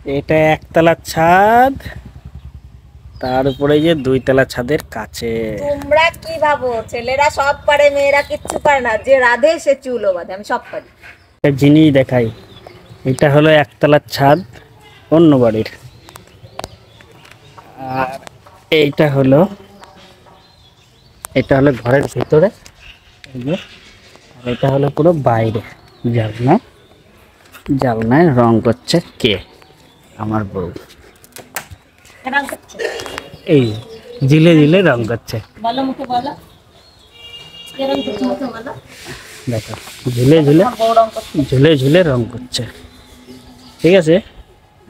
এটা একতলা ছাদ, তার উপরে যে দুইতলা ছাদের কাছে। তোমরা কি ভাবো ছেলেরা সব পারে মেয়েরা কিচ্ছু পারে না? যে রাধে সে চুলও বাঁধে, আমি সব পারি। একটা জিনিস দেখাই, এটা হলো একতলার ছাদ অন্য বাড়ির, আর এইটা হলো ঘরের ভিতরে, এই যে, আর এটা হলো পুরো বাইরে। জালনায় রং করছে কে? আমার বউ। এই ঝিলে ঝিলে রং করছে, বলো মুখে বলো, দেখো ঝুলে ঝুলে রং করছে। ঠিক আছে,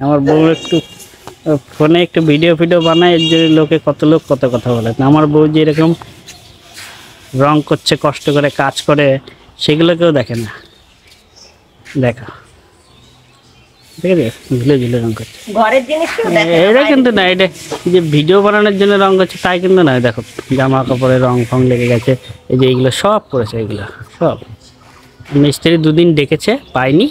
আমার বউ একটু ফোনে একটু ভিডিও বানায়, এর জন্য লোকে কত কথা বলে। আমার বউ যে এরকম রং করছে, কষ্ট করে কাজ করে, সেগুলো কেউ দেখে না। দেখো, ঠিক আছে, ঝুলে ঝুলে রং করছে। ঘরের জিনিস এটা কিন্তু না, এটা যে ভিডিও বানানোর জন্য রং করছে তাই কিন্তু না। দেখো জামা কাপড়ে রং ফং লেগে গেছে, এই যে এইগুলো সব করেছে, এগুলো সব মিস্ত্রি দুদিন ডেকেছে, পাইনি।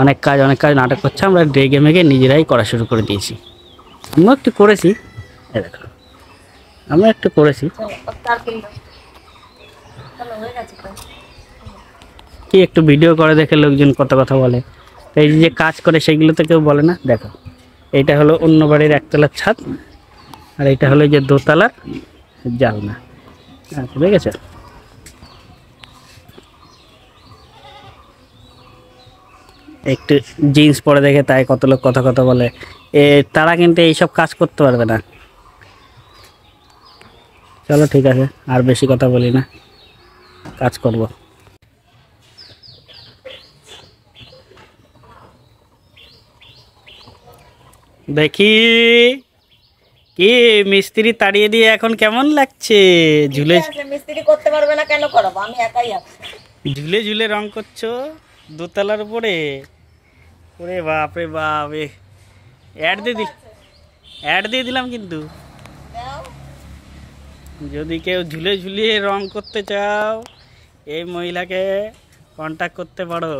অনেক কাজ নাটক করছে, আমরা ডেকে মেগে নিজেরাই করা শুরু করে দিয়েছি। আমিও একটু করেছি, দেখো আমরা একটু করেছি। কি একটু ভিডিও করে দেখে লোকজন কত কথা বলে, এই যে কাজ করে সেগুলো তো কেউ বলে না। দেখো, এইটা হলো অন্য বাড়ির একতলার ছাদ, আর এটা হলো যে দোতলার জালনা। আচ্ছা, ঠিক আছে। একটু জিন্স পরে দেখে তাই কত লোক কথা বলে, তারা কিন্তু এইসব কাজ করতে পারবে না। চলো ঠিক আছে, আর বেশি কথা বলি না, কাজ করব। দেখি কি মিস্ত্রি তাড়িয়ে দিয়ে এখন কেমন লাগছে? ঝুলে মিস্ত্রি করতে পারবে না কেন করাবো, আমি একাই আছি। ঝুলে ঝুলে রং করছো দোতলার উপরে। ওরে বাপ রে বাপ, অ্যাড দিয়ে দিলাম কিন্তু। যদি কেউ ঝুলে ঝুলিয়ে রং করতে চাও, এই মহিলাকে কন্টাক্ট করতে পারো।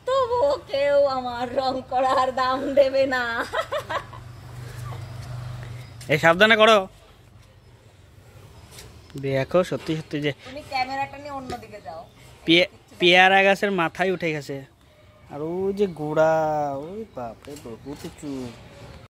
তবুও কেউ আমার রং করার দাম দেবে না। এই সাবধানে করো। দেখো সত্যি সত্যি যে তুমি ক্যামেরাটা নিয়ে অন্যদিকে যাও। পেয়ারা গাছের মাথায় উঠে গেছে, আর ওই যে গোড়া, ওই বাপরে বহুত উঁচু।